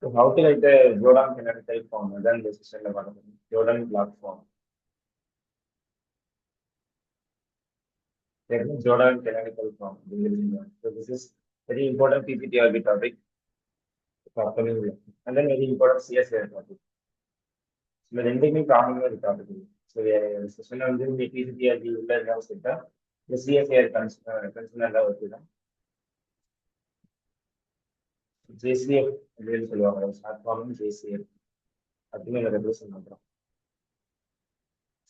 So how to write the Jordan canonical form? Then this is the Jordan block form. Jordan canonical form. So this is very important PPT topic. And then very important CSA topic. So ரெண்டுமே காமனாக ஒரு topic. So session வந்து இந்த பிசிடிஆர்பி உள்ள எல்லாம் செட்டா இந்த CSIR கன்சர்னாக வச்சு தான் ஜேசிஎஃப் அப்படின்னு சொல்லுவாங்க. ஷார்ட் ஃபார்ம் ஜேசிஎஃப் அப்படின்னு ரெப்ரசன்ட் பண்றோம்.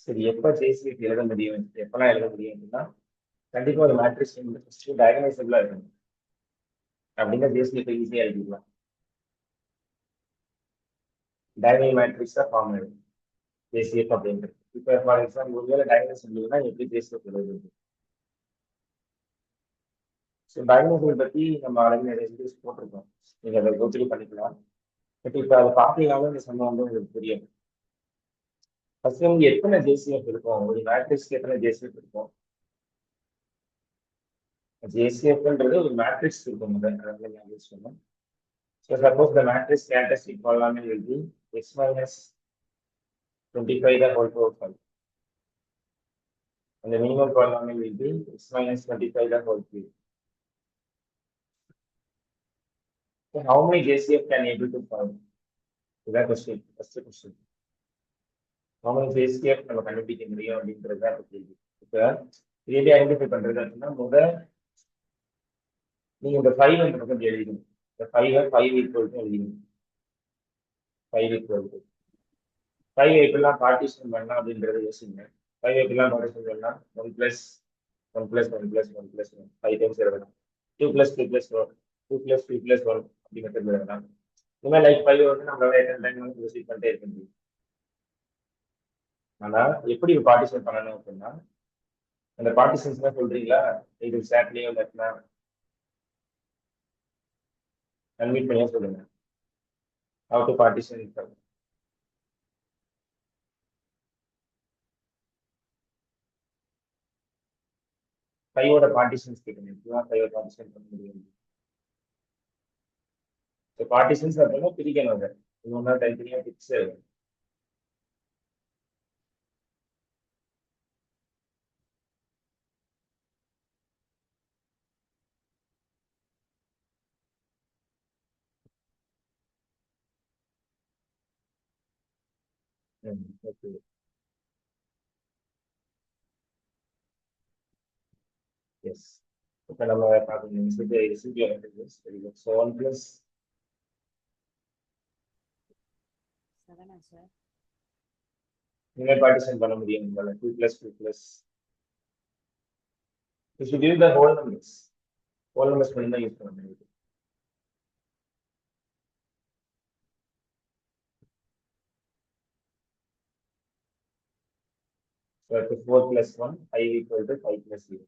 சரி, எப்போ ஜேசிஎஃப் எழுத முடியும், எப்பெல்லாம் எழுத முடியும் அப்படின்னா கண்டிப்பா ஒரு மேட்ரிக்ஸ் வந்து ஃபர்ஸ்ட் டயகனைசபிளா இருக்கணும். அப்படின்னா ஜேசிஎஃப் ஈஸியா எழுதிக்கலாம். டயகனல் மேட்ரிக்ஸா ஃபார்ம் ஆயிடும் ஜேசிஎஃப் அப்படின்றது. இப்போ ஃபார் எக்ஸாம்பிள் ஒருவேளை டயகனைசபிள்னா எப்படி ஜேசிஎஃப் எழுதுறது? ஸோ டயகனைசபிள் பத்தி நம்ம ஆல்ரெடி நிறைய வீடியோஸ் போட்டிருக்கோம், நீங்க அதை கோத்ரூ பண்ணிக்கலாம். பட் இப்போ அதை பார்த்தீங்கன்னாலும் இந்த சம்பவம் வந்து உங்களுக்கு புரியும். ஃபர்ஸ்ட் வந்து எத்தனை ஜேசிஎஃப் இருக்கும், ஒரு மேட்ரிக்ஸ்க்கு எத்தனை ஜேசிஎஃப் இருக்கும்? ஜேசிஎஃப்ன்றது ஒரு மேட்ரிக்ஸ் இருக்கும் முதல்ல யூஸ் பண்ணணும். So suppose the matrix characteristic polynomial will be x minus 25 the whole power 5. And the minimum polynomial will be x minus 25 the whole cube. So how many JCF can able to find? So that question, first question. How many JCF நம்ம கண்டுபிடிக்க முடியும் அப்படின்றது தான் கேள்வி. இப்போ really identify பண்றது அப்படின்னா முதல் நீங்க இந்த 5 என்ற பக்கம் எழுதிக்கணும். இந்த 5 ஈக்குவல் டு எழுதிக்கணும். 5 ஈக்குவல் டு 5 எப்படிலாம் பார்ட்டிஷன் பண்ணலாம் அப்படின்றத யோசிங்க. 5 எப்படிலாம் பார்ட்டிஷன் பண்ணலாம்? 1 + 1 + 1 + 1 + 1 5 டைம்ஸ் எழுதலாம். 2 + 2 + 1 2 + 2 + 1 அப்படி மெத்தட் எழுதலாம். இந்த மாதிரி லைக் 5 வந்து நம்மளால எத்தனை டைம் வந்து ப்ரொசீட் பண்ணிட்டே இருக்க முடியும். ஆனா எப்படி பார்ட்டிஷன் பண்ணணும் அப்படின்னா அந்த பார்ட்டிஷன்ஸ் தான் சொல்றீங்களா, இது சாட்லியோ லெஃப்ட்னா அன்மியூட் பண்ணியா சொல்லுங்க. How to partition it? 5 partitions கேட்கணும். இப்படிதான் 5 பார்ட்டிஷன் பண்ண முடியும். பார்ட்டிஷன்ஸ் அப்படின்னா பிரிக்கணும். அதை இன்னொன்னா தனித்தனியா பிக்ஸ் ஓகே. எஸ், இப்போ நம்ம பார்க்கணும் ஸோ 1 + 7 சார் இனிமேல் பார்ட்டிஷன் பண்ண முடியும். 2 + 2 + you should give the whole numbers பண்ணி தான் யூஸ் பண்ண முடியும். So 4 + 1 5 = 5 + 0.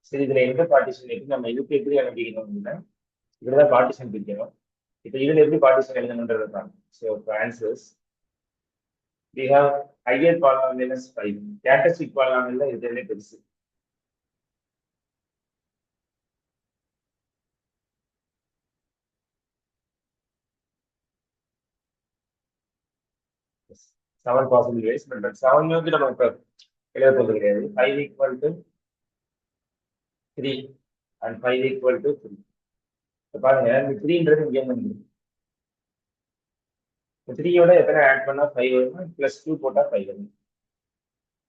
சரி, இதுல எந்த பார்ட்டிஷன் எப்படி நம்ம இதுக்கு எப்படி எழுதிக்கணும் அப்படின்னா இதுலதான் பார்ட்டிஷன் பிரிக்கணும். இப்போ இதுல எப்படி பார்ட்டிஷன் எழுதணுன்றது தான். So answers we have higher polynomial as 5. Characteristic polynomial தான் இதுல பெருசு. Yes. 7 possible ways, but 7 வந்து நம்ம இப்போ எழுத போகிறது கிடையாது. 5 = 3 and 5 = 3. இப்போ பாருங்க, இந்த 3ன்றது இங்கே வந்து 3யோட எத்தனை ஆட் பண்ணா 5 வரும், +2 போட்டா 5 வரும்.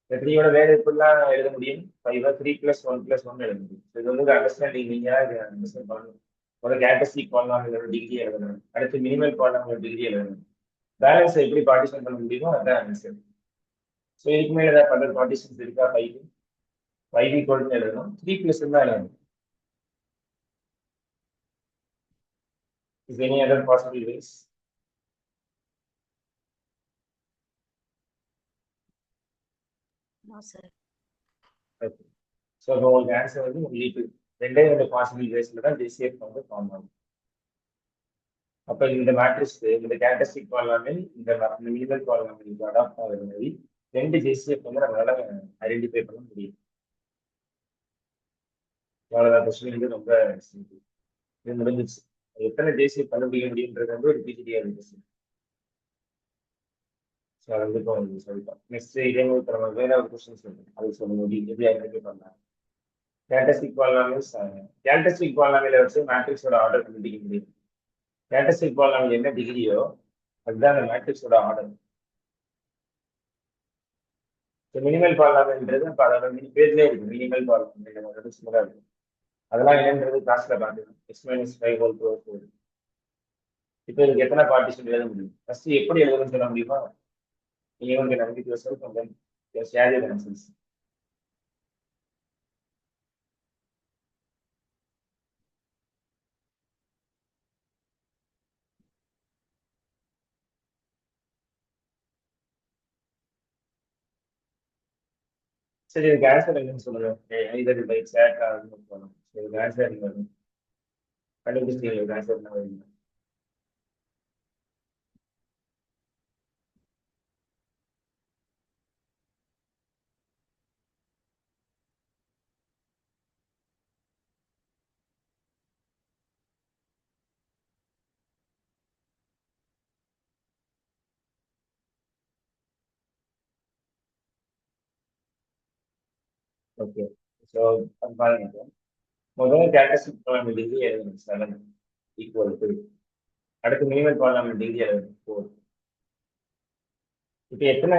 இந்த 3யோட வேற எப்படிலாம் எழுத முடியும்? 5 3 + 1 + 1 எழுத முடியும். இது வந்து அண்டர்ஸ்டாண்டிங் நீங்க அண்டர்ஸ்டாண்ட் பண்ணணும். ஒரு கேரக்டரிஸ்டிக் பாலினாமியலோட டிகிரி எழுதணும், அடுத்து மினிமல் பாலினாமியலோட டிகிரி எழுதணும். பேலன்ஸ் எப்படி பார்ட்டிஷன் பண்ண முடியுமோ அதான் ஆன்சர். ஸோ இதுக்கு மேல ஏதாவது பண்ற பார்ட்டிஷன்ஸ் இருக்கா? 5 ஈக்குவல் எழுதணும், 3 + தான் எழுதணும். Is any other possible ways? No sir. Okay. So உங்களுக்கு ஆன்சர் வந்து உங்களுக்கு ரெண்டே பாசிபிள் வேஸ்ல தான் ஜேசிஎஃப் வந்து ஃபார்ம் ஆகும். அப்போ இந்த மேட்ரிக்ஸ் இந்த கேரக்டரிஸ்டிக் பாலினாமியல் இந்த மினிமல் பாலினாமியல் அடாப்ட் ஆகிற மாதிரி 2 ஜேசிஎஃப் வந்து நம்மளால ஐடென்டிஃபை பண்ண முடியும். அவ்வளோதான். கொஸ்டின் வந்து ரொம்ப சிம்பிள். இது முடிஞ்சிச்சு. எத்தனை ஜேசிஎஃப் கண்டுபிடிக்க முடியுன்றது வந்து ஒரு பிஜிடிஆர் கொஸ்டின். ஸோ அது வந்து இப்போ உங்களுக்கு சொல்லிட்டோம். நெக்ஸ்ட் இதே மாதிரி இப்போ நம்ம வேற ஒரு கொஸ்டின் சொல்லுங்க, அது சொல்ல முடியும் எப்படி ஐடென்டிஃபை பண்ணலாம். கேரக்டரிஸ்டிக் பாலினாமியல்ஸ், கேரக்டரிஸ்டிக் பாலினாமியலை வச்சு மேட்ரிக்ஸோட ஆர்டர் கண்டுபிடிக்க முடியும். கேரக்டரிஸ்டிக் பாலினாமியல் என்ன டிகிரியோ அதுதான் அந்த மேட்ரிக்ஸோட ஆர்டர். மினிமல் பாலினாமியல்ன்றது இப்போ அதோட பேர்லேயே இருக்கு, மினிமல் பாலினாமியல் சிம்பிளா இருக்கு. அதெல்லாம் என்னன்றது கிளாஸ்ல பார்த்துக்கணும். X minus 5 whole power 4. இப்போ இதுக்கு எத்தனை பார்ட்டிஷன் எழுத முடியும்? ஃபர்ஸ்ட் எப்படி எழுதுன்னு சொல்ல முடியுமா? நீங்க வந்து நம்பிக்கை yourself and then just share your answers. சரி, இதுக்கு ஆன்சர் என்னன்னு சொல்லுங்க. இதர் பை சேட் ஆகுதுன்னு சொல்லணும். இதுக்கு ஆன்சர் என்ன வரும்? கண்டுபிடிச்சிங்க ஆன்சர் என்ன வருங்க? ஓகே, ஸோ அது பாருங்க. முதல்ல கேரக்டரிஸ்டிக் பாலினாமியல் டிகிரி எழுதணும் 7 ஈக்குவல் டு, அடுத்து மினிமல் பாலினாமியல் டிகிரி எழுதணும் 4. இப்போ எத்தனை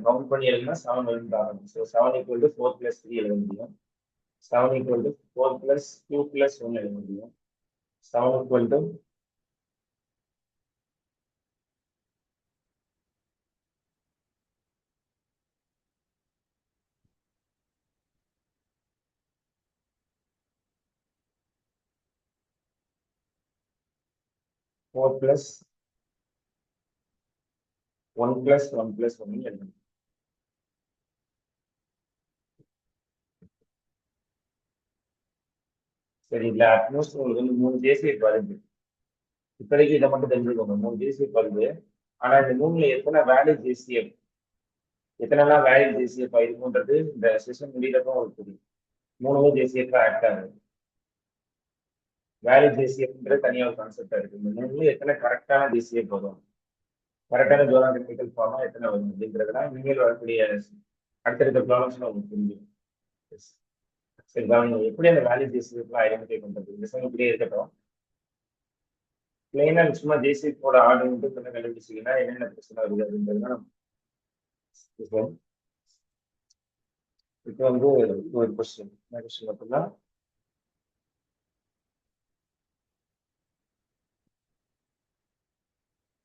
கவுண்ட் பண்ணி எழுதுனா 7 எழுந்து ஆகணும். ஸோ 7 ஈக்குவல் டு 4 + 3 எழுத முடியும். 7 ஈக்குவல் டு 4 + 2 + 1 எழுத முடியும். 7 ஈக்குவல் டு 4 + 1 + 1 + 1 எழுதணும். சரி, இல்ல அட்மோஸ்ட் உங்களுக்கு வந்து 3 ஜேசிஎஃப் வருது. இப்போதைக்கு இதை மட்டும் தெரிஞ்சுக்கோங்க, 3 ஜேசிஎஃப் வருது. ஆனா இந்த 3ல எத்தனை வேலிட் ஜேசிஎஃப், எத்தனைலாம் வேலிட் ஜேசிஎஃப் இருக்குன்றது இந்த செஷன் முடியறப்போ உங்களுக்கு தெரியும். 3 ஜேசிஎஃப் ஆக்ட் ஆகுது. வேலிட் ஜேசிஎஃப்ன்றது தனியாக ஒரு கான்செப்டா இருக்கு. இந்த 3ல எத்தனை கரெக்டான ஜேசிஎஃப் வரும், கரெக்டான ஜோனாமெட்ரிக்கல் ஃபார்மா எத்தனை வரும் அப்படிங்கிறதுலாம் இனிமேல் வரக்கூடிய அடுத்தடுத்த ப்ராப்ளம்ஸ்ல உங்களுக்கு தெரியும். சரி, கவனிங்க எப்படி அந்த வேலிட் ஜேசிஎஃப்லாம் ஐடென்டிஃபை பண்றது. இந்த சமயம் இப்படியே இருக்கட்டும். பிளைனா சும்மா ஜேசிஎஃபோட ஆர்டர் மட்டும் கொஞ்சம் கண்டுபிடிச்சிங்கன்னா என்னென்ன பிரச்சனை வருது அப்படின்றது இப்போ வந்து ஒரு கொஸ்டின் அப்படின்னா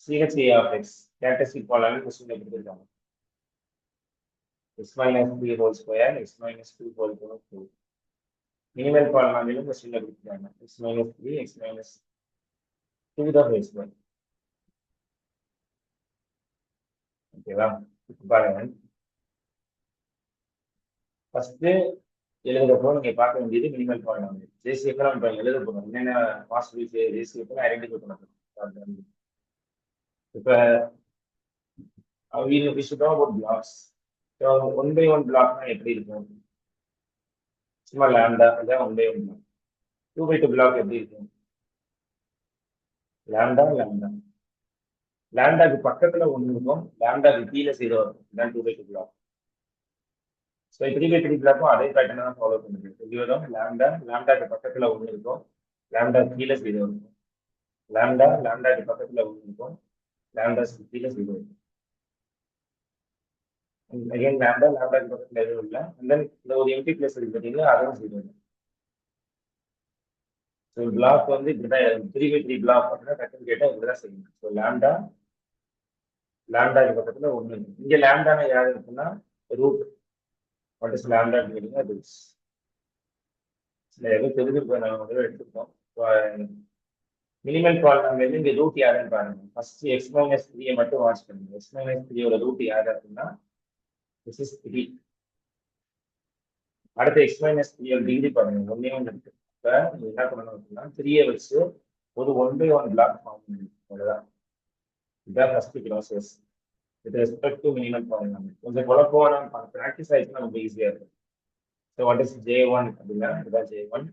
CHA of x characteristic polynomial கொஸ்டின்ல கொடுத்துருக்காங்க. x - 3 whole square, x - 2 whole power 4. Minimal பாலினாமியலும் கொஸ்டின்ல கொடுத்துருக்காங்க. x - 3, x - 2 தான் ஹோல் ஸ்கொயர். ஓகேவா? இப்போ பாருங்க, ஃபர்ஸ்ட் எழுதுறப்போ நீங்க பார்க்க வேண்டியது மினிமல் பாலினாமியல். ஜேசிஎஃப் நம்ம எழுத போறோம், என்னென்ன பாசிபிள் ஜேசிஎஃப் ஐடென்டிஃபை பண்ணணும். இப்போ we should know about blocks. So 1/1 பிளாக்னா எப்படி இருக்கும்? சும்மா லாம்டா, அதான் 1/1 பிளாக். 2/2 பிளாக் எப்படி இருக்கும்? லாம்டா லாம்டா, லாம்டாக்கு பக்கத்துல ஒன்று இருக்கும், லாம்டாக்கு கீழே 0 இருக்கும். இதான் 2/2 பிளாக். ஸோ 3/3 பிளாக்கும் அதே பேட்டர்ன் தான் ஃபாலோ பண்ணுது. எப்படி வரும்? லாம்டா, லாம்டாக்கு பக்கத்துல ஒன்று இருக்கும், லாம்டா கீழே 0 இருக்கும். லாம்டா, லாம்டாக்கு பக்கத்துல ஒன்று இருக்கும், லாம்டா கீழே 0 இருக்கும். again lambda, லாம்டாக்கு பக்கத்துல எதுவும் இல்லை. and then இந்த ஒரு எம்டி பிளேஸ் இருக்கு பார்த்தீங்களா, அதுவும் 0. ஸோ பிளாக் வந்து இப்படிதான் 3/3 பிளாக் அப்படின்னா டக்குன்னு கேட்டால் இப்படிதான் செய்யணும். ஸோ லாம்டா, லாம்டாக்கு பக்கத்துல ஒன்று இருக்கு. இங்க லாம்டான யார் இருக்குன்னா ரூட். வாட் இஸ் லாம்டா கேட்டீங்கன்னா ரூட்ஸ். எதுவும் தெரிஞ்சிருக்கோம், நம்ம முதல்ல எடுத்துருக்கோம். மினிமல் பாலினாமியல் இங்க ரூட் யாருன்னு பாருங்க. ஃபர்ஸ்ட் x - 3 மட்டும் வாட்ச் பண்ணுங்க. x - 3 ரூட் யாரு அப்படின்னா this is 3. அடுத்து x - 3 டிகிரி பாருங்க, ஒன்னே ஒன்று இருக்கு. இப்போ நீங்க என்ன பண்ணணும் அப்படின்னா 3 வச்சு ஒரு 1/1 பிளாக் ஃபார்ம் பண்ணணும். அவ்வளவுதான். இதுதான் first process with respect to minimal polynomial. கொஞ்சம் குழப்பம் ப்ராக்டிஸ் ஆயிடுச்சுன்னா ரொம்ப ஈஸியா இருக்கும். ஸோ வாட் இஸ் J1 அப்படின்னா இதுதான் J1.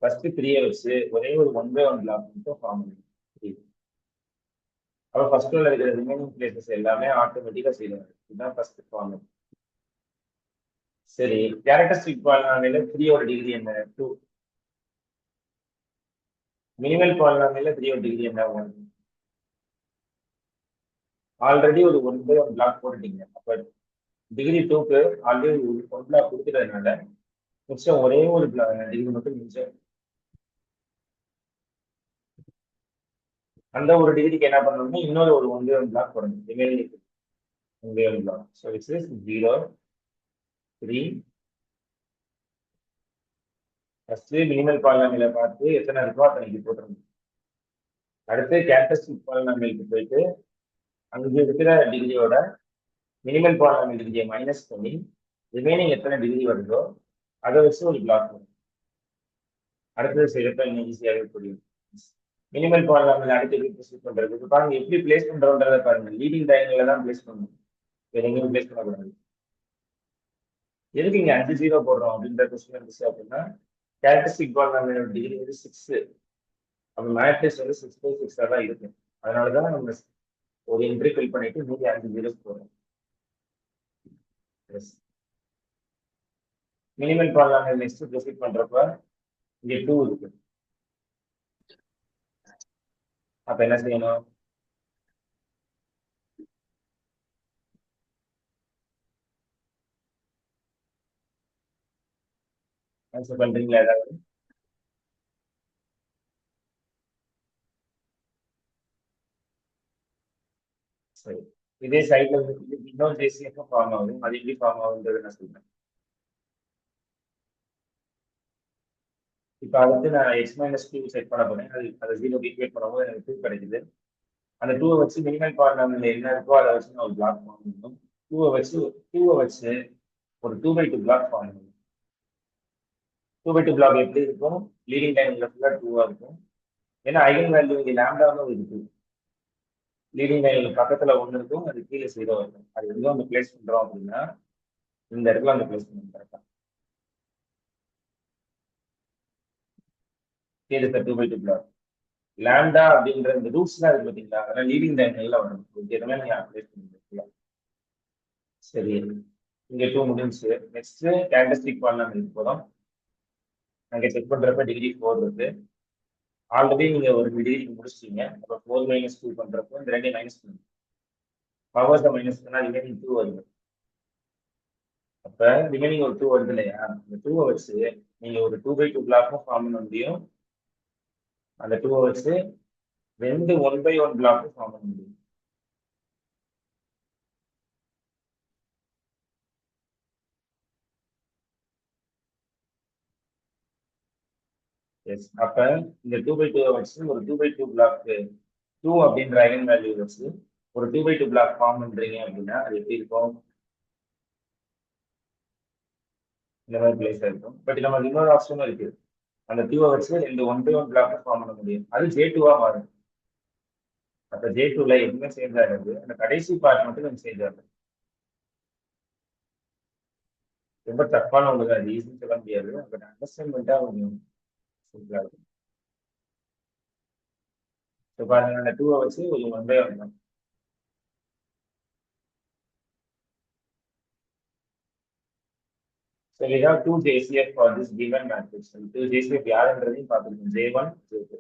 ஃபர்ஸ்ட் 3 வச்சு ஒரே ஒரு 1/1 பிளாக் மட்டும் ஃபார்ம் பண்ணுங்க. அப்போ ஃபர்ஸ்ட் உள்ள இருக்கிற ரிமைனிங் பிளேசஸ் எல்லாமே ஆட்டோமேட்டிக்கா செய்யணும். இதுதான் ஃபர்ஸ்ட் ஃபார்ம். சரி, கேரக்டரிஸ்டிக் பாலினாமியல 3 ஓட டிகிரி என்ன? 2. மினிமல் பாலினாமியல 3 ஓட டிகிரி என்ன? 1. ஆல்ரெடி ஒரு 1/1 பிளாக் போட்டுட்டீங்க. அப்ப டிகிரி 2க்கு ஆல்ரெடி 1 பிளாக் கொடுத்துட்டதுனால மிச்சம் ஒரே ஒரு டிகிரி மட்டும் மிச்சம். அந்த ஒரு டிகிரிக்கு என்ன பண்ணணும்னா இன்னொரு ஒரு 1/1 பிளாக் போடணும். Remaining 1/1 block. So it's 0, 3. First minimal பாலினாமியல பார்த்து எத்தனை இருக்கோ அத்தனைக்கு போட்டுருங்க. அடுத்து கேரக்டரிஸ்டிக் பாலினாமியலுக்கு போயிட்டு அங்க இருக்கிற டிகிரியோட மினிமல் பாலினாமியல் டிகிரியை மைனஸ் பண்ணி ரிமைனிங் எத்தனை டிகிரி வருதோ அதை வச்சு ஒரு பிளாக் பண்ணும். அடுத்தது செய்யறப்ப இன்னும் ஈஸியாகவே புரியும். மினிமல் பாலினாமியல் அடுத்து எப்படி ப்ரொசீட் பண்றது? இப்போ பாருங்க எப்படி பிளேஸ் பண்றோன்றதை பாருங்க. லீடிங் டைனிங்ல தான் பிளேஸ் பண்ணணும், வேற எங்கேயும் பிளேஸ் பண்ணக்கூடாது. எதுக்கு இங்க 5 0 போடுறோம் அப்படின்ற கொஸ்டின் இருந்துச்சு அப்படின்னா கேரக்டரிஸ்டிக் பாலினாமியல் டிகிரி வந்து 6. அப்ப மேட்ரிக்ஸ் வந்து 6/6 தான் இருக்கும். அதனாலதான் நம்ம ஒரு என்ட்ரி ஃபில் பண்ணிட்டு மீதி 5 0 போடுறோம். மினிமல் பாலினாமியல் நெக்ஸ்ட் ப்ரொசீட் பண்றப்ப இங்க 2 இருக்கு. அப்ப என்ன செய்யணும்? ஆன்சர் பண்றீங்களா ஏதாவது? சரி, இதே சைட்ல வந்து இன்னொரு ஜேசிஎஃப் ஃபார்ம் ஆகும். அது எப்படி ஃபார்ம் ஆகுன்றது நான் சொல்றேன். இப்போ அடுத்து நான் x-2 செட் பண்ண போறேன். அதை 0 ஈக்குவேட் பண்ணும்போது எனக்கு 2 கிடைக்குது. அந்த 2 வச்சு மினிமல் பாலினாமியல் என்ன இருக்கோ அதை வச்சு நான் ஒரு பிளாக் ஃபார்ம் பண்ணணும். 2 வச்சு ஒரு 2/2 பிளாக் ஃபார்ம் பண்ணணும். 2/2 பிளாக் எப்படி இருக்கும்? லீடிங் டைம்ல ஃபுல்லா 2-ஆ இருக்கும். ஏன்னா ஐகன் வேல்யூ இங்கே லேம்டாவும் இருக்கு. லீடிங் லைனுக்கு பக்கத்துல 1 இருக்கும், அது கீழே 0 இருக்கும். அது எங்க வந்து பிளேஸ் பண்றோம் அப்படின்னா இந்த இடத்துல வந்து பிளேஸ் பண்ணணும். கரெக்டா கீழே 2/2 பிளாக் லேம்டா அப்படின்ற இந்த ரூட்ஸ் தான் இருக்கு பார்த்தீங்களா? அதெல்லாம் லீடிங் லைன்ல வரும். எதுவுமே நீங்க பிளேஸ் பண்ணிக்கலாம். சரி, இங்க 2 முடிஞ்சு. நெக்ஸ்ட் கேரக்டரிஸ்டிக் பாலினாமியல் போதும். அங்க செக் பண்றப்ப டிகிரி 4 இருக்கு. ஆல்ரெடி நீங்க ஒரு டிகிரி முடிச்சிட்டீங்க. அப்ப 4 - 2 பண்றப்போ இந்த ரெண்டையும் மைனஸ் பண்ணுங்க. பவர்ஸை மைனஸ் பண்ணா ரிமைனிங் 2 வருது. அப்ப ரிமைனிங் ஒரு 2 வருது இல்லையா? அந்த 2 வச்சு நீங்க ஒரு 2/2 பிளாக்கும் ஃபார்ம் பண்ண முடியும். அந்த 2 வச்சு 2 1/1 பிளாக்கும் ஃபார்ம் பண்ண முடியும். எஸ், அப்ப இந்த 2/2 வச்சு ஒரு 2/2 பிளாக் 2 அப்படின்ற ஐகன் வேல்யூ வச்சு ஒரு 2/2 பிளாக் ஃபார்ம் பண்றீங்க அப்படின்னா அது எப்படி இருக்கும்? இந்த மாதிரி பிளேஸ் இருக்கும். பட் நமக்கு இன்னொரு ஆப்ஷனும் இருக்கு. அந்த 2 வச்சு 2 1/1 பிளாக் ஃபார்ம் பண்ண முடியும். அது J2-ஆ மாறும். அப்ப J2ல எதுவுமே சேஞ்ச் ஆகாது. அந்த கடைசி பார்ட் மட்டும் கொஞ்சம் சேஞ்ச் ஆகும். ரொம்ப டஃப்பான ஒன்று தான், ஈஸின்னு சொல்ல முடியாது. பட் அண்டர்ஸ்டாண்ட் பண்ணிட்டா கொஞ்சம் சிம்பிளா இருக்கும். இப்போ பாருங்க, அந்த 2 வச்சு ஒரு 1/1 தான். So we have two JCF for this given matrix. So two JCF யாருன்றதையும் பார்த்துருக்கோம். J1, J2.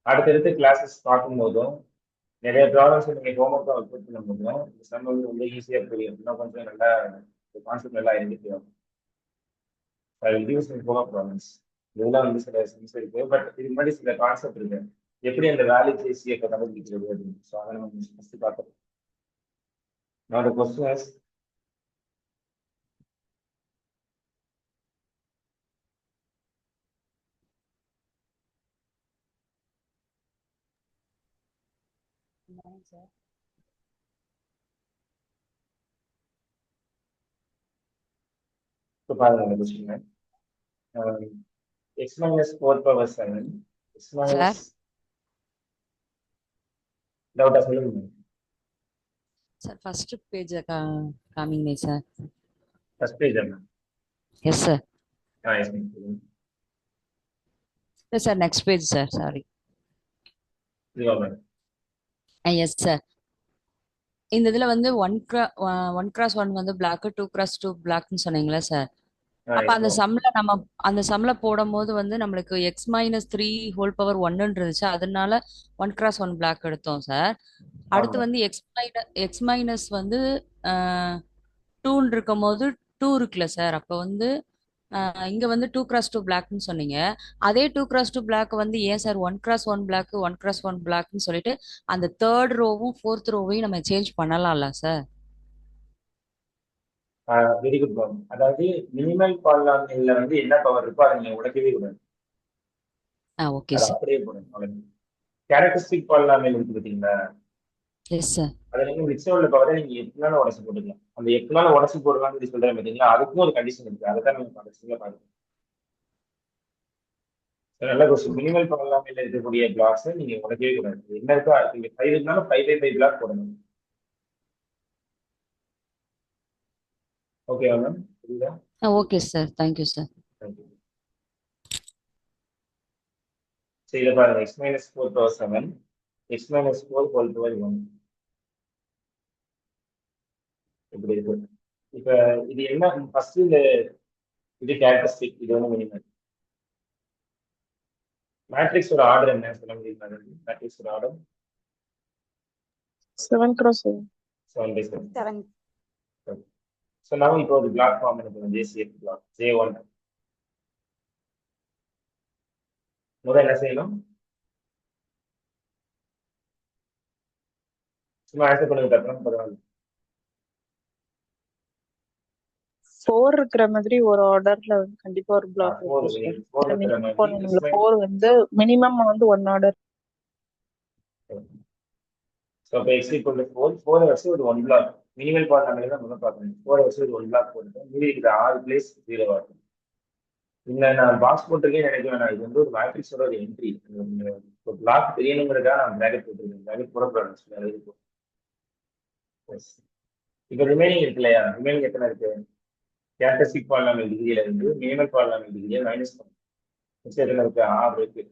அடுத்தடுத்து கிளாஸஸ் பார்க்கும்போதும் நிறைய ப்ராப்ளம்ஸ் நீங்க ஹோம்ஒர்க் அவுட்புட் பண்ணும்போதும் இந்த சம் வந்து ரொம்ப ஈஸியா புரியும். இன்னும் கொஞ்சம் நல்லா கான்செப்ட் நல்லா ஐடென்டிஃபை ஆகும். ப்ராப்ளம்ஸ் இதெல்லாம் வந்து சில சம்ஸ் இருக்கு. பட் இதுக்கு முன்னாடி சில கான்செப்ட் இருக்கு. எப்படி அந்த வேல்யூ JCF கண்டுபிடிக்கிறது அப்படின்னு. ஸோ அதை நம்ம ஃபர்ஸ்ட் பார்க்கலாம். Now the question is, Nine, sir. இப்போ பாருங்க அந்த கொஸ்டின். x - 4/7 x minus டவுட்டா சொல்லுங்க. சார் ஃபர்ஸ்ட் பேஜ் காமிங்க சார். ஃபர்ஸ்ட் பேஜ் என்ன? Yes sir. Yes ma'am. இல்ல sir next page sir sorry. இதுவா மேம்? Yes sir. இந்த இதுல வந்து ஒன் கிராஸ் ஒன் வந்து பிளாக், டூ கிராஸ் டூ பிளாக்னு சொன்னீங்களா சார்? அப்ப எஸ் அந்த மேம். சம்ல நம்ம அந்த சம்ல போடும்போது வந்து நம்மளுக்கு x-3 ஹோல் பவர் ஒன்னு இருந்துச்சு, அதனால ஒன் கிராஸ் ஒன் பிளாக் எடுத்தோம் சார். அடுத்து ஆமா. வந்து எக்ஸ் மைனஸ் வந்து டூன்னு இருக்கும் போது டூ இருக்குல்ல சார், அப்போ வந்து இங்க வந்து டூ கிராஸ் டூ பிளாக்னு சொன்னீங்க. அதே டூ கிராஸ் டூ பிளாக் வந்து ஏன் sir one cross one block one cross one பிளாக்னு சொல்லிட்டு அந்த தேர்ட் ரோவும் ஃபோர்த் ரோவையும் நம்ம சேஞ்ச் பண்ணலாம்ல சார்? Very good ma'am. அதாவது மினிமல் பாலினாமியல்ல வந்து என்ன பவர் இருக்கோ அதை நீங்க உடைக்கவே கூடாது. ஓகே அது சார். அப்படியே போடணும். அவ்வளவு. கேரக்டரிஸ்டிக் பாலினாமியல் இருக்கு பார்த்தீங்களா? Yes sir. அதுல நீங்க மிச்சம் உள்ள பவரை நீங்க எத்தனால உடச்சு போட்டுக்கலாம். அந்த எத்தனால உடச்சு போடலாம்னு சொல்லி சொல்றேன் பார்த்தீங்களா? அதுக்கும் ஒரு கண்டிஷன் இருக்கு. அதை தான் நீங்க கடைசியில பாருங்க. நல்ல கொஸ்டின். மினிமல் பாலினாமியல்ல இருக்கக்கூடிய பிளாக்ஸ் நீங்க உடைக்கவே கூடாது. என்ன இருக்கோ நீங்க 5 இருந்தாலும் 5 பிளாக் போடணும். ஓகேவா மேம்? புரியுதா? Okay sir, thank you sir. Thank you. சரி, இதை பாருங்க. x-4 × 7 x-4 ஹோல் பவர் 1 இப்படி இருக்கு. இப்ப இது என்ன? ஃபர்ஸ்ட் இந்த இது கேரக்டரிஸ்டிக், இது வந்து மினிமல். மேட்ரிக்ஸோட ஆர்டர் என்ன சொல்ல முடியுமா? மேட்ரிக்ஸோட ஆர்டர் 7 × 7. 7 × 7. 7. ஸோ நான் இப்போ ஒரு பிளாக் ஃபார்ம் எனக்கு ஜேசிஎஃப் பிளாக் J1. முதல்ல என்ன செய்யணும்? சும்மா ஆன்சர் பண்ணுங்க அப்புறம் பரவாயில்ல. 4 இருக்கிற மாதிரி ஒரு ஆர்டர்ல வந்து கண்டிப்பா ஒரு பிளாக் 4 இருக்கும் சார். 4 இருக்கிற மாதிரி நீங்க 4 வந்து மினிமம் வந்து 1 ஆர்டர். ஸோ இப்போ x = 4 4 வச்சு ஒரு 1 பிளாக் மினிமல் பாலினாமியல் தான் முதல்ல பார்க்கணும். 4 வச்சு ஒரு 1 பிளாக் போட்டுட்டு மீதி இருக்கிற 6 பிளேஸ் 0 ஆகும். இந்த நான் பாக்ஸ் போட்டிருக்கேன் நினைக்க வேணாம். இது வந்து ஒரு மேட்ரிக்ஸோட ஒரு என்ட்ரி. ஒரு பிளாக் தெரியணுங்கிறதுக்காக நான் பிராக்கெட் போட்டிருக்கேன். பிராக்கெட் போடக்கூடாது. இருக்கும். இப்போ ரிமைனிங் இருக்கு இல்லையா? ரிமைனிங் எத்தனை இருக்கு? கேரக்டரிஸ்டிக் பாலினாமியல் டிகிரியில இருந்து மினிமல் பாலினாமியல் டிகிரியை மைனஸ் பண்ணும். எத்தனை இருக்கு? 6 இருக்கு.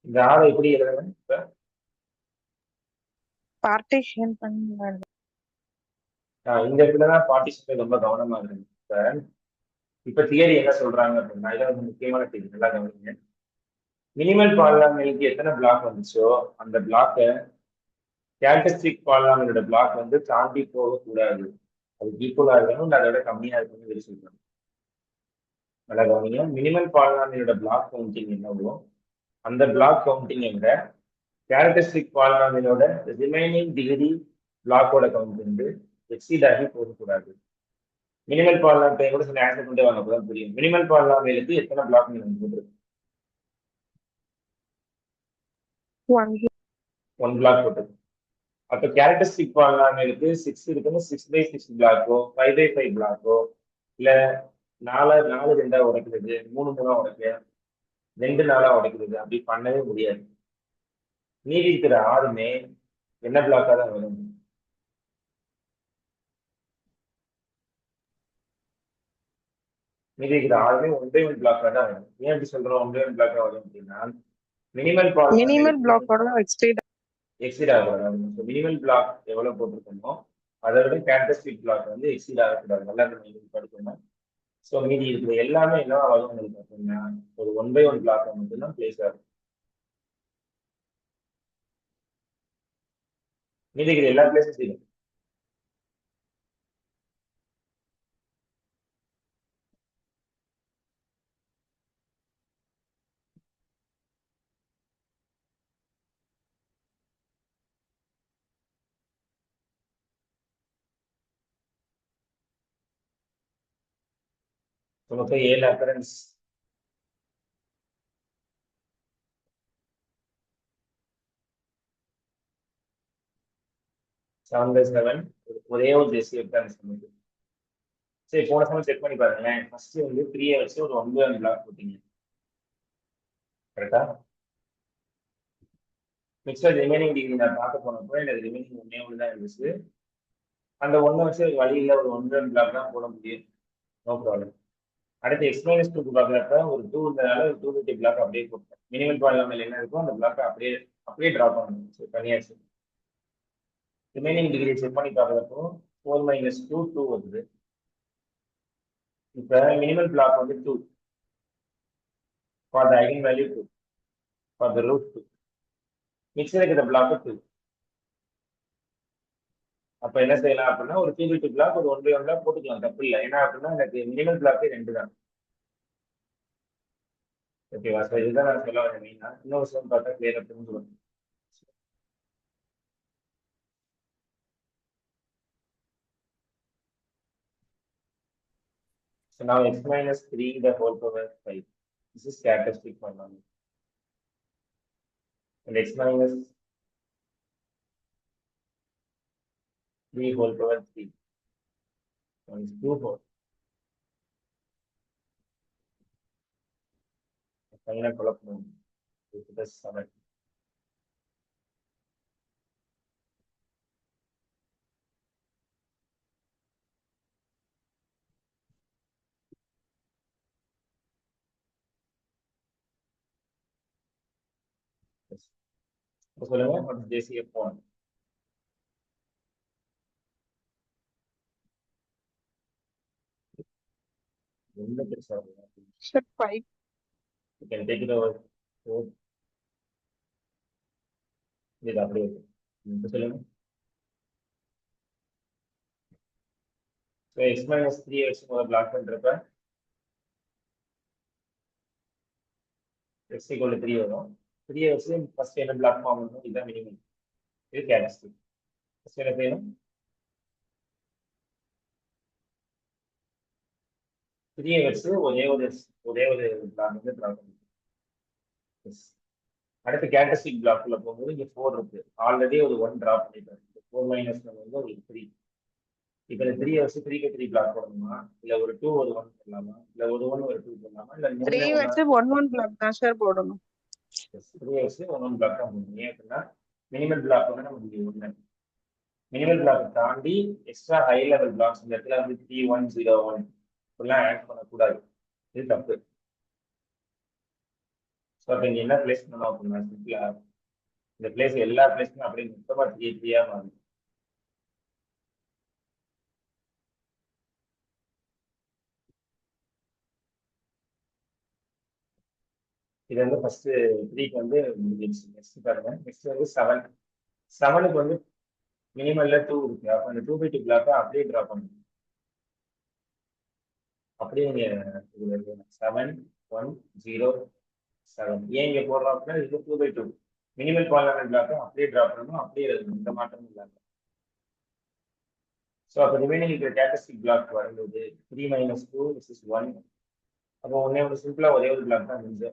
இந்த 6 எப்படி எழுதணும் இப்ப? பார்ட்டிஷன் பண்ணி இந்த இடத்துலதான் பார்ட்டிஷன் ரொம்ப கவனமா இருக்கு. இப்ப தியரி என்ன சொல்றாங்க அப்படின்னா, இதான் ஒரு முக்கியமான தியரி, நல்லா கவனிங்க. மினிமல் பாலினாமியலுக்கு எத்தனை பிளாக் வந்துச்சோ அந்த பிளாக்கை கேரக்டரிஸ்டிக் பாலினாமியலோட பிளாக் வந்து தாண்டி போகக்கூடாது. அது ஈக்குவலா இருக்கணும், இல்லை அதோட கம்மியா இருக்கணும்னு சொல்லி சொல்றாங்க. நல்லா கவனிங்க. மினிமல் பாலினாமியலோட பிளாக் கவுண்டிங் என்னவோ அந்த பிளாக் கவுண்டிங் விட கேரக்டரிஸ்டிக் பாலினாமியலோட ரிமைனிங் டிகிரி பிளாக்கோட கவுண்ட் வந்து எக்ஸீட் ஆகி போகக்கூடாது. மினிமல் பாலினாமியல் கூட சில ஆன்சர் கொண்டு வாங்க, அப்பதான் புரியும். மினிமல் பாலினாமியலுக்கு எத்தனை பிளாக் நீங்க போட்டுருக்கு? 1 பிளாக் போட்டுருக்கு. அப்ப கேரக்டரிஸ்டிக் பாலினாமியலுக்கு 6 இருக்குன்னு 6/6 பிளாக்கோ 5/5 பிளாக்கோ இல்ல 4 2 உடைக்கிறது, 3 3 உடைக்க 2 4 உடைக்கிறது அப்படி பண்ணவே முடியாது. மீதி இருக்கிற 6மே என்ன பிளாக்கா தான் வரும்? மீதி இருக்கிற 6மே 1/1 பிளாக்கா தான் வரும். ஏன் அப்படி சொல்றோம் 1/1 பிளாக்கா வரும் அப்படின்னா, மினிமல் மினிமல் பாலினாமியலுக்கு பிளாக்கோட எக்ஸீட் ஆகக்கூடாது. மினிமல் பிளாக் எவ்வளவு போட்டிருக்கோமோ அதை விட கேரக்டரிஸ்டிக் பிளாக் வந்து எக்ஸீட் ஆகக்கூடாது. நல்லா படிக்கணும். ஸோ மீதி இருக்கிற எல்லாமே என்னவா வரும் உங்களுக்கு பார்த்தீங்கன்னா ஒரு 1/1 பிளாக் மட்டும்தான் பிளேஸ் ஆகும். மீதி இருக்கிற எல்லா பிளேஸும் செய்யும். நமக்கு 7 அக்கரன்ஸ். செவன் பை செவன் ஒரே ஒரு ஜெசிஎஃப் தான் சொன்னது. சரி, போன சமயம் செக் பண்ணி பாருங்களேன். ஃபர்ஸ்ட் வந்து 3 வச்சு ஒரு 9 பிளாக் போட்டீங்க, கரெக்டா? மிக்சர் ரிமைனிங் டிகிரி நான் பார்க்க போனப்போ எனக்கு ரிமைனிங் 1 தான் இருந்துச்சு. அந்த 1 வச்சு ஒரு வழி இல்லை, ஒரு 1 பிளாக் தான் போட முடியும். No problem. அடுத்து எக்ஸ் மைனஸ் டூக்கு பார்க்குறப்ப ஒரு டூ இருந்தனால ஒரு 250 பிளாக் அப்படியே போட்டேன். மினிமம் பாலினாமியல் என்ன இருக்கோ அந்த பிளாக் அப்படியே அப்படியே ட்ரா பண்ணணும். ஸோ பண்ணியாச்சு. ரிமைனிங் டிகிரி செக் பண்ணி பார்க்குறப்போ 4 மைனஸ் 2 2 வருது. இப்போ மினிமம் பிளாக் வந்து 2 for the eigen value 2 for the root 2 mixture இருக்கிற பிளாக் 2. அப்ப என்ன செய்யலாம் அப்படின்னா ஒரு 2 பிளாக் ஒரு 1/1 பிளாக் போட்டுக்கலாம், தப்பு இல்லை. ஏன்னா அப்படின்னா எனக்கு மினிமம் பிளாக்கே 2 தான். ஓகேவா? ஸோ இதுதான் நான் சொல்ல வரேன் மெயினா. இன்னொரு விஷயம் பார்த்தா கிளியரா புரிஞ்சுக்கணும். So now x minus 3 the whole power 5. This is characteristic polynomial. And x minus 3 whole power 3. One is 2 whole. Final column is 7. Yes. So what is JCF one? Sir, 5. You can take it over. இது அப்படியே இருக்கு. இப்ப சொல்லுங்க. So x minus 3 வச்சு முதல்ல black பண்றப்ப x equal to 3 வரும். 3 வச்சு ஃபர்ஸ்ட் என்ன பிளாக் ஃபார்ம் பண்ணணும், இதுதான் மினிமம். இது கேரக்டரிஸ்டிக். ஃபர்ஸ்ட் என்ன செய்யணும், 3 வச்சு ஒரே ஒரு பிளாக் வந்து ட்ரா பண்ணணும். அடுத்து கேரக்டரிஸ்டிக் பிளாக்ல போகும்போது இங்க 4 இருக்கு. ஆல்ரெடி ஒரு 1 டிரா பண்ணிட்டாரு. 4 மைனஸ் வந்து ஒரு 3. இப்போ இந்த 3 வச்சு 3க்கு 3 பிளாக் போடணுமா, இல்ல ஒரு 2 ஒரு 1 போடலாமா, இல்ல ஒரு 1 ஒரு 2 போடலாமா, இல்ல 3 மூணு வச்சு 1 பிளாக் தான் சார் போடணும். 3 வச்சு 1 பிளாக் தான் போடணும். ஏன் அப்படின்னா மினிமம் பிளாக் வந்து நமக்கு 1. மினிமம் பிளாக் தாண்டி எக்ஸ்ட்ரா ஹை லெவல் பிளாக்ஸ் இந்த இடத்துல வந்து 3 1 0 1 இப்படிலாம் ஆட் பண்ணக்கூடாது. இது தப்பு. ஸோ அப்போ இங்க என்ன பிளேஸ் பண்ணணும் அப்படின்னா சிம்பிளா இந்த பிளேஸ் எல்லா பிளேஸ்மே அப்படியே மொத்தமா 3 3 மாறும். இது வந்து ஃபர்ஸ்ட் 3க்கு வந்து முடிஞ்சிருச்சு. நெக்ஸ்ட் பாருங்க, நெக்ஸ்ட் வந்து 7. 7க்கு வந்து மினிமல்ல 2 இருக்கு. அப்போ அந்த 2/2 பிளாக்கை அப்படியே ட்ரா பண்ணணும். அப்படியே நீங்க 7 1 0 7 ஏன் இங்க போடுறோம் அப்படின்னா இது 2/2 மினிமல் பாலினாமியல் பிளாக்கை அப்படியே ட்ரா பண்ணணும். அப்படியே எழுதணும், எந்த மாற்றமும் இல்லாம. ஸோ அப்போ ரிமைனிங் இருக்கிற கேரக்டரிஸ்டிக் பிளாக் வரும்போது 3 மைனஸ் 2 இஸ் 1. அப்போ ஒன்று சிம்பிளா ஒரே ஒரு பிளாக் தான் இருந்துச்சு.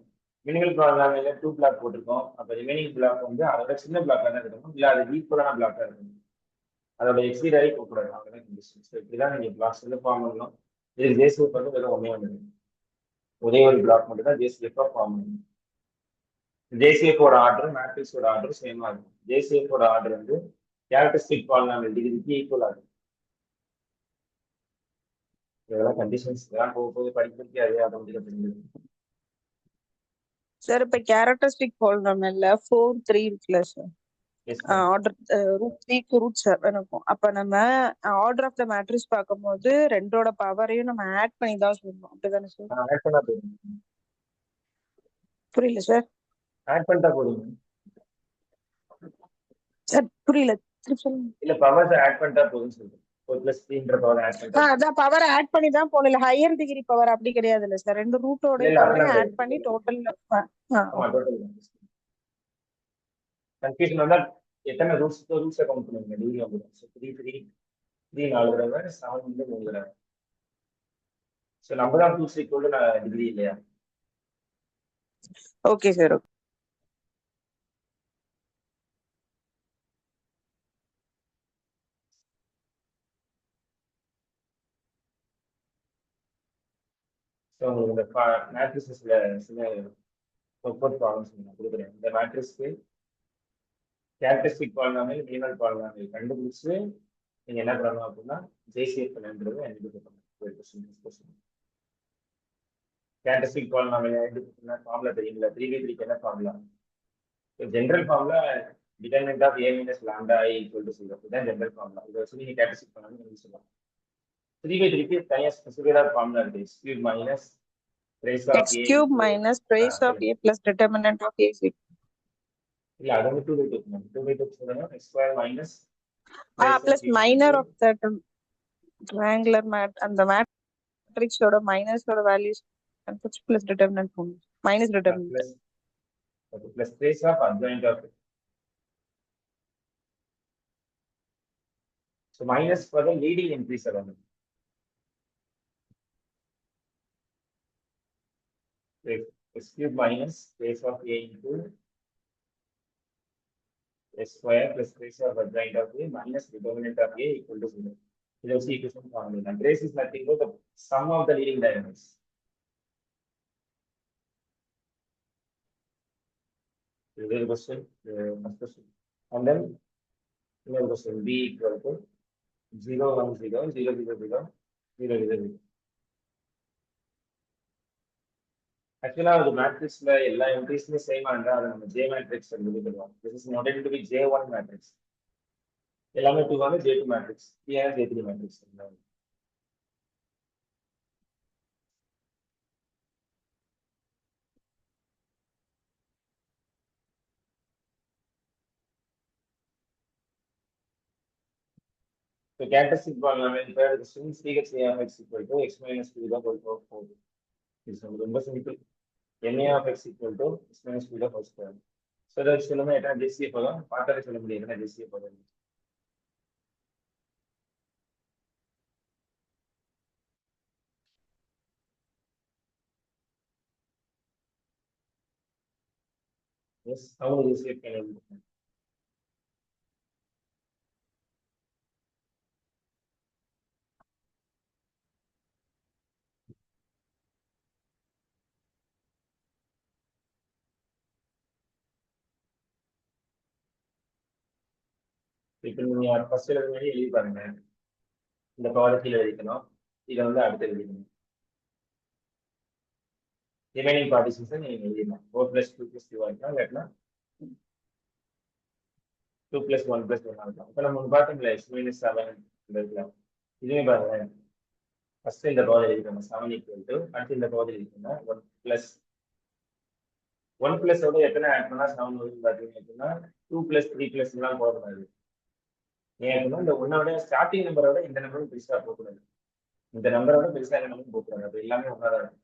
மினிமல் பாலினாமியல்ல 2 பிளாக் போட்டிருக்கோம். அப்போ ரிமைனிங் பிளாக் வந்து அதோட சின்ன பிளாக்கா தான் இருக்கணும், இல்லை அது ஈக்குவலான பிளாக்கா இருக்கணும். அதோட எக்ஸீடாகி போகக்கூடாது. அவ்வளோதான் கண்டிஷன். ஸோ இப்படிதான் நீங்க பிளாக்ஸ் வந்து ஃபார்ம் பண்ணணும். இதுக்கு ஜேசிஎஃப் வந்து வெறும் ஒரே ஒரு பிளாக் மட்டும் தான் ஜேசிஎஃப் ஃபார்ம் பண்ணணும். ஜேசிஎஃபோட ஆர்டர் மேட்ரிக்ஸோட ஆர்டர் சேமா இருக்கும். ஜேசிஎஃபோட ஆர்டர் வந்து கேரக்டரிஸ்டிக் பாலினாமியல் டிகிரிக்கு ஈக்குவல் ஆகும். இதெல்லாம் கண்டிஷன்ஸ் தான் போக படிக்கிறதுக்கு அதே ஆட்டோமேட்டிக்கா தெரிஞ்சது. சார் இப்ப கேரக்டரிஸ்டிக் பாலினாமியல்ல 4 3 இருக்குல்ல சார், ஆர்டர் ரூட் 3க்கு ரூட் 7 இருக்கும். அப்ப நம்ம ஆர்டர் ஆஃப் த மேட்ரிக்ஸ் பார்க்கும்போது ரெண்டோட பவரையும் நம்ம ஆட் பண்ணி தான் சொல்லணும், அப்படிதானே சார்? ஆட் பண்ணா போதும். புரியல சார். ஆட் பண்ணிட்டா போதும் சார் புரியல, திருப்பி சொல்லுங்க. இல்ல பவர்ஸ் ஆட் பண்ணிட்டா போதும் சொல்றேன். 4+3ன்ற பவர் ஆட் பண்ணிட்டா அதான் பவர் ஆட் பண்ணி தான் போடல. ஹையர் டிகிரி பவர் அப்படி கிடையாது இல்ல சார், ரெண்டு ரூட்டோட இல்ல பவரையும் அதெல்லாம் ஆட் பண்ணி டோட்டல். ஆமா டோட்டல் கன்ஃபியூஷன் வந்தா எத்தனை ரூட்ஸை கவுண்ட் பண்ணுவீங்க டிகிரி வந்துடும். ஸோ 3 3 3 4 தடவை 7 வந்து 3 தடவை. ஸோ நம்ம தான் 2 3 நான் டிகிரி இல்லையா? Okay sir. ஸோ உங்களுக்கு இந்த மேட்ரிக்ஸஸ்ல சில ப்ராப்ளம்ஸ் நான் கொடுக்குறேன். இந்த மேட்ரிக்ஸ்க்கு கேரக்டரிஸ்டிக் பாலினாமியல் மினிமல் பாலினாமியல் கண்டுபிடிச்சு நீங்க என்ன பண்ணணும் அப்படின்னா ஜேசிஎஃப் என்னன்றது எனக்கு கேரக்டரிஸ்டிக் பாலினாமியல் ஃபார்முலா தெரியுங்களா? 3/3 என்ன formula? General formula determinant of a minus lambda I equal to 0. இதுதான் ஜென்ரல் ஃபார்முலா. இதை வச்சு நீங்க கேரக்டரிஸ்டிக் பண்ணணும்னு சொல்லலாம். 3/3க்கு தனியாக ஸ்பெசிஃபிக்காக ஃபார்முலா இருக்கு. x cube minus trace of x a cube into minus trace of a plus determinant of a. இல்ல அது வந்து 2/2 2/2 சொல்லணும். x square minus plus minor of that triangular அந்த matrix ஓட minus ஓட values plus determinant minus determinant plus trace of adjoint of it. So minus for the leading entries around. X cube minus trace of a into x square plus trace of adjoint of a minus determinant of a equal to 0. This is equation formula. Trace is nothing but the sum of the leading diagonals. This is the question, first question. And then another question, b equal to 0, 1, 0, 0, 0, 0, 0, 0, 0. Actually, the matrix எல்லா என்ட்ரிஸ்மே same ஆனா அது நம்ம J matrix சொல்லி சொல்லுவோம். This is not able to be J1 matrix. எல்லாமே 2 ஆன J2 matrix. ஏன் J3 matrix? So characteristic polynomial third question CH of x equal to x minus 2 the whole power 4. This is ரொம்ப simple. Na of x equal to x minus 2 the whole square. So that சொல்லுங்க என்ன JCF போலாம் பார்த்தாலே சொல்ல முடியும் என்ன JCF போலாம். Yes, how many JCF can I do? இப்போ நீங்க ஃபர்ஸ்ட் எழுதி பாருங்க. இந்த பவர் கீழே எழுதிக்கணும். இதை வந்து அடுத்து எழுதிக்கணும். ரிமைனிங் பார்ட்டிஷன்ஸ் நீங்க எழுதிடலாம். 4 + 2 + 2 ஆகிக்கலாம் இல்லாட்டினா 2 + 1 + 1 ஆகலாம். இப்போ நம்ம பார்த்தோம்ல x minus 7 இருக்கலாம். இதுவே பாருங்க ஃபர்ஸ்ட் இந்த பவர் எழுதிக்கணும் 7 equal to அடுத்து இந்த பவர் எழுதிக்கணும் 1 + 1 + ஓட எத்தனை ஆட் பண்ணா 7 வரும்னு பார்த்தீங்கன்னா 2 + 3 + எல்லாம் போகக்கூடாது. ஏன் அப்படின்னா இந்த ஒன்னோட ஸ்டார்டிங் நம்பரோட இந்த நம்பரும் பெருசா போகக்கூடாது. இந்த நம்பரோட பெருசா இந்த நம்பரும் போகக்கூடாது. அது எல்லாமே ஒன்றா தான் இருக்கும்.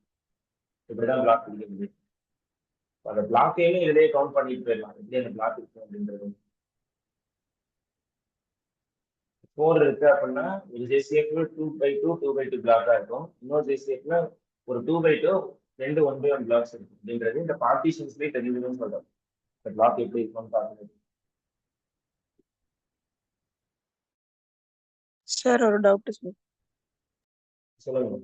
இப்படிதான் பிளாக் பிடிக்க முடியும். அந்த பிளாக்கையுமே இதிலேயே கவுண்ட் பண்ணிட்டு போயிடலாம். எப்படி அந்த பிளாக் இருக்கும் அப்படின்றது 4 இருக்கு அப்படின்னா ஒரு ஜேசிஎஃப்ல 2/2 2/2 பிளாக்கா இருக்கும். இன்னொரு ஜேசிஎஃப்ல ஒரு 2/2 2 1/1 பிளாக்ஸ் இருக்கும் அப்படின்றது இந்த பார்ட்டிஷன்ஸ்லேயே தெரிஞ்சுக்கணும்னு சொல்றோம். இந்த பிளாக் எப்படி இருக்கும்னு பார்க்கணும். சார் ஒரு டவுட் சார். சொல்லுங்க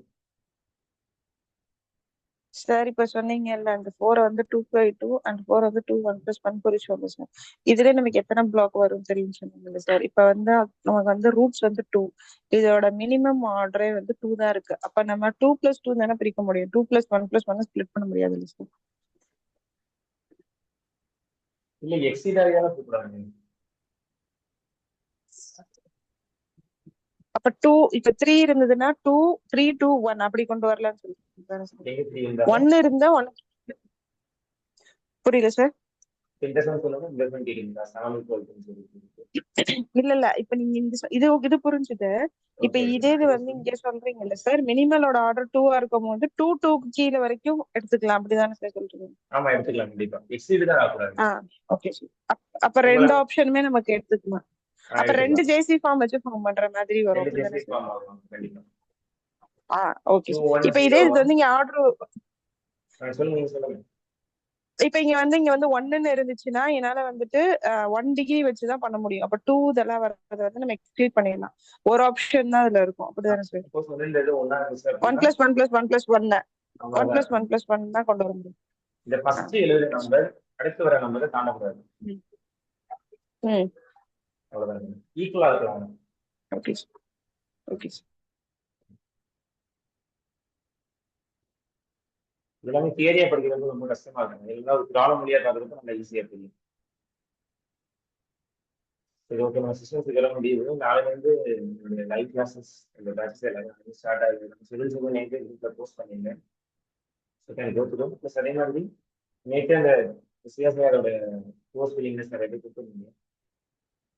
சார் இப்ப சொன்னீங்கல்ல அந்த 4 வந்து 2/2 and 4 வந்து 2 1 + 1 குறிச்சு வந்து சார் இதுல நமக்கு எத்தனை பிளாக் வரும் தெரியும் சொன்னீங்க சார். இப்ப வந்து நமக்கு வந்து ரூட்ஸ் வந்து 2, இதோட மினிமம் ஆர்டரே வந்து 2 தான் இருக்கு. அப்ப நம்ம 2 + 2 தானே பிரிக்க முடியும். 2 + 1 + 1 ஸ்பிளிட் பண்ண முடியாது இல்ல சார். இல்ல எக்ஸீட் ஆகியாலும் கூப்பிடுறாங்க. அப்ப 2 இப்ப 3 இருந்ததுன்னா 2 3 2 1 அப்படி கொண்டு வரலாம்னு சொல்லிட்டு 1 இருந்தா 1 புரியல சார். இல்ல இப்ப நீங்க இது புரிஞ்சுது. இப்ப இதே இது வந்து இங்க சொல்றீங்கல்ல சார் மினிமலோட ஆர்டர் 2 இருக்கும் போது 2 2 கீழ வரைக்கும் எடுத்துக்கலாம் அப்படிதானே சார் சொல்றீங்க? ஆமா எடுத்துக்கலாம் கண்டிப்பா. எக்ஸீட் தான் ஆகக்கூடாது. Okay sir. அப்ப ரெண்டு ஆப்ஷனுமே நமக்கு எடுத்துக்கலாம். அப்ப ரெண்டு ஜேசி ஃபார்ம் வச்சு ஃபார்ம் பண்ற மாதிரி வரும். ஓகே. இப்ப இதே இது வந்து இங்க ஆர்டர் சொல்லுங்க. இப்ப இங்க வந்து 1ன்னு இருந்துச்சுன்னா என்னால வந்துட்டு 1 டிகிரி வச்சுதான் பண்ண முடியும். அப்ப 2 இதெல்லாம் வர்றத வந்து நம்ம எக்ஸ்க்ளூட் பண்ணிடலாம். ஒரு ஆப்ஷன் தான் அதுல இருக்கும். அப்படிதானே சார்? 1 + 1 + 1 + 1 1 + 1 + 1 தான் கொண்டு வர முடியும். இந்த ஃபர்ஸ்ட் எழுதுற நம்பர் அடுத்து வர நம்பரை தாண்டக்கூடாது. அவ்வளவுதான். ஈக்குவலா இருக்கலாம். Okay okay. எல்லாமே தியரியா படிக்கிறது ரொம்ப கஷ்டமா இருக்கும். எல்லாம் ஒரு ப்ராப்ளம் முடியாது பார்க்கறதுக்கு நல்லா ஈஸியா தெரியும். சரி, ஓகே, நம்ம சிஸ்டம் இதெல்லாம் முடியுது. நாளைக்கு வந்து என்னுடைய லைவ் கிளாஸஸ் இந்த பேட்சஸ் எல்லாமே ஸ்டார்ட் ஆகுது. நம்ம ஷெடியூல் நேற்று குரூப்ல போஸ்ட் பண்ணியிருந்தேன். So can go through. Plus அதே மாதிரி நேற்று அந்த சிஎஸ்ஐஆரோட கோர்ஸ் வில்லிங்னஸ் நிறைய பேர் கொடுத்துருந்தீங்க.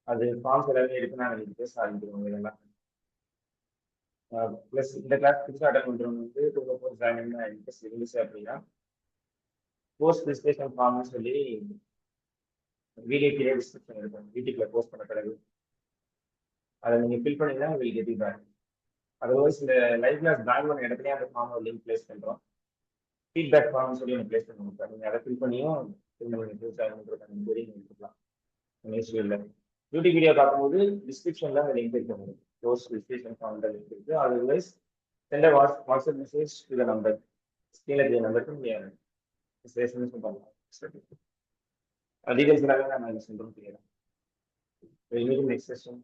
அது ஃபார்ம்ஸ் எல்லாமே எடுத்து நான் இன்னைக்கு பேச ஆரம்பிக்கிறோம் இதெல்லாம். ப்ளஸ் இந்த கிளாஸ் புதுசாக அட்டன் பண்ணுறவங்க வந்து 2 ஜாயின் இன்ட்ரெஸ்ட் இருந்துச்சு அப்படின்னா போஸ்ட் ரிஜிஸ்ட்ரேஷன் ஃபார்ம்னு சொல்லி வீடியோக்கிலே டிஸ்கிரிப்ஷன் இருக்கும். வீட்டுக்குள்ள போஸ்ட் பண்ண பிறகு அதை நீங்கள் ஃபில் பண்ணீங்கன்னா வில் கெட் பேக். அதர்வைஸ் இந்த லைவ் கிளாஸ் ஜாயின் பண்ண இடத்துலயே அந்த ஃபார்ம் ஒரு லிங்க் பிளேஸ் பண்ணுறோம். ஃபீட்பேக் ஃபார்ம்னு சொல்லி ஒன்று பிளேஸ் பண்ணுவோம் சார். நீங்கள் அதை ஃபில் பண்ணியும் நீங்கள் ஜாயின் பண்ணுறதுக்கான கொரி நீங்கள் எடுத்துக்கலாம். இஷ்யூ இல்லை. யூடியூப் வீடியோ பார்க்கும்போது டிஸ்கிரிப்ஷனில் அந்த லிங்க் இருக்க முடியும். போஸ்ட் ரிஜிஸ்ட்ரேஷன் ஃபார்ம் லிங்க் இருக்குது. Otherwise send WhatsApp message to the number. ஸ்க்ரீனில் இருக்கிற நம்பருக்கு நீங்கள் ரிஜிஸ்ட்ரேஷன் பண்ணலாம். டீடைல்ஸ் எல்லாமே நான் சொல்கிறோம். கிளியராக. Next session.